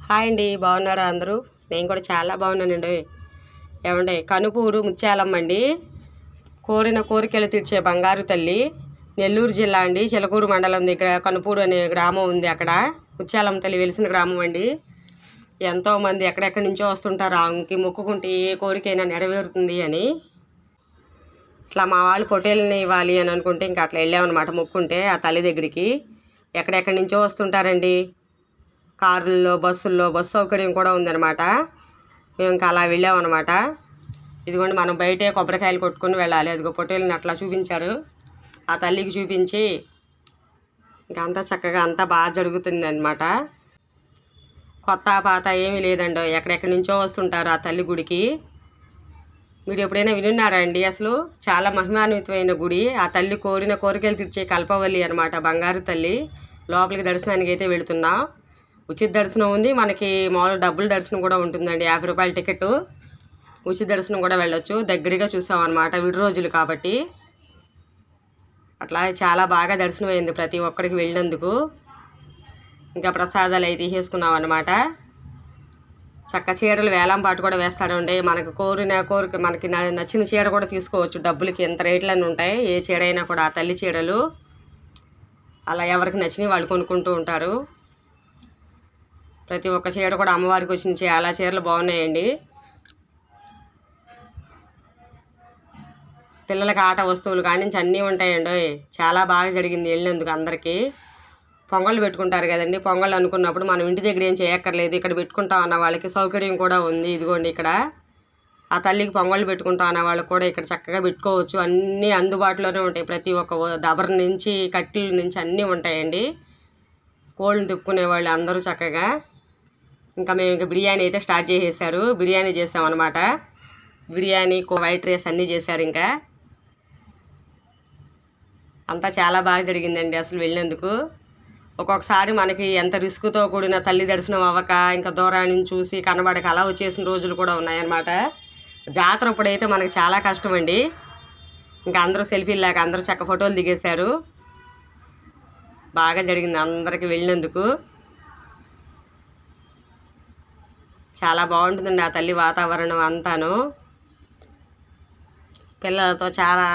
Hi అండి, బాగున్నారా అందరూ? నేను కూడా చాలా బాగున్నానండి. ఏమండి, కనుపూరు ముత్యాలమ్మ అండి, కోరిన కోరికలు తీర్చే బంగారు తల్లి. నెల్లూరు జిల్లా అండి, చిలకూరు మండలం దగ్గర కనుపూరు అనే గ్రామం ఉంది. అక్కడ ముత్యాలమ్మ తల్లి వెలిసిన గ్రామం అండి. ఎంతోమంది ఎక్కడెక్కడి నుంచో వస్తుంటారు. ఆమెకి మొక్కుకుంటే ఏ కోరికైనా నెరవేరుతుంది అని. ఇట్లా మా వాళ్ళు పొట్టేళ్ళని ఇవ్వాలి అని అనుకుంటే ఇంకా అట్లా వెళ్ళామన్నమాట మొక్కుంటే ఆ తల్లి దగ్గరికి. ఎక్కడెక్కడి నుంచో వస్తుంటారండి, కారుల్లో, బస్సుల్లో, బస్సు సౌకర్యం కూడా ఉందన్నమాట. మేము ఇంకా అలా వెళ్ళామన్నమాట. ఇదిగోండి, మనం బయటే కొబ్బరికాయలు కొట్టుకుని వెళ్ళాలి. అదిగో పొట్టేళ్ళని అట్లా చూపించారు. ఆ తల్లికి చూపించి ఇంకా అంతా చక్కగా అంతా బాగా జరుగుతుంది అనమాట. కొత్త పాత ఏమీ లేదండి, ఎక్కడెక్కడి నుంచో వస్తుంటారు ఆ తల్లి గుడికి. మీరు ఎప్పుడైనా వినున్నారా అండి? అసలు చాలా మహిమాన్వితమైన గుడి. ఆ తల్లి కోరిన కోరికలు తీర్చే కల్పవల్లి అనమాట, బంగారు తల్లి. లోపలికి దర్శనానికి అయితే వెళుతున్నాం. ఉచిత దర్శనం ఉంది, మనకి మామూలు డబ్బుల దర్శనం కూడా ఉంటుందండి. 50 రూపాయల టికెట్. ఉచిత దర్శనం కూడా వెళ్ళొచ్చు. దగ్గరగా చూసామన్నమాట, విడి రోజులు కాబట్టి. అట్లా చాలా బాగా దర్శనం అయింది ప్రతి ఒక్కరికి వెళ్ళినందుకు. ఇంకా ప్రసాదాలు అయితే తీసేసుకున్నాం అన్నమాట. చక్క చీరలు వేలం పాటు కూడా వేస్తాడండి. మనకు కోరిన కోరిక, మనకి నచ్చిన చీర కూడా తీసుకోవచ్చు. డబ్బులకి ఎంత రేట్లన్నీ ఉంటాయి. ఏ చీర అయినా కూడా ఆ తల్లి చీరలు అలా ఎవరికి నచ్చినవి వాళ్ళు కొనుక్కుంటూ ఉంటారు. ప్రతి ఒక్క చీర కూడా అమ్మవారికి వచ్చిన చాలా చీరలు బాగున్నాయండి. పిల్లలకి ఆట వస్తువులు కాడి నుంచి అన్నీ ఉంటాయండి. చాలా బాగా జరిగింది వెళ్ళినందుకు అందరికీ. పొంగళ్ళు పెట్టుకుంటారు కదండి, పొంగళ్ళు అనుకున్నప్పుడు మనం ఇంటి దగ్గర ఏం చేయక్కర్లేదు, ఇక్కడ పెట్టుకుంటాం అన్న వాళ్ళకి సౌకర్యం కూడా ఉంది. ఇదిగోండి, ఇక్కడ ఆ తల్లికి పొంగళ్ళు పెట్టుకుంటాం అన్న వాళ్ళకి కూడా ఇక్కడ చక్కగా పెట్టుకోవచ్చు. అన్నీ అందుబాటులోనే ఉంటాయి. ప్రతి ఒక్క దబర నుంచి కట్టెల నుంచి అన్నీ ఉంటాయండి. కోళ్ళని తిప్పుకునే వాళ్ళు అందరూ చక్కగా. ఇంకా మేము ఇంకా బిర్యానీ అయితే స్టార్ట్ చేసేసారు. బిర్యానీ చేసామన్నమాట. బిర్యానీ, వైట్ రైస్ అన్నీ చేశారు. ఇంకా అంతా చాలా బాగా జరిగిందండి అసలు వెళ్ళినందుకు. ఒక్కొక్కసారి మనకి ఎంత రిస్క్తో కూడిన తల్లి దర్శనం అవ్వక, ఇంకా దూరాన్ని చూసి కనబడక అలా వచ్చేసిన రోజులు కూడా ఉన్నాయన్నమాట. జాతర ఇప్పుడైతే మనకి చాలా కష్టం అండి. ఇంకా అందరూ సెల్ఫీలు లేక అందరూ చక్క ఫోటోలు దిగేశారు. బాగా జరిగింది అందరికి వెళ్ళినందుకు. చాలా బాగుంటుందండి ఆ తల్లి వాతావరణం అంతాను. పిల్లలతో చాలా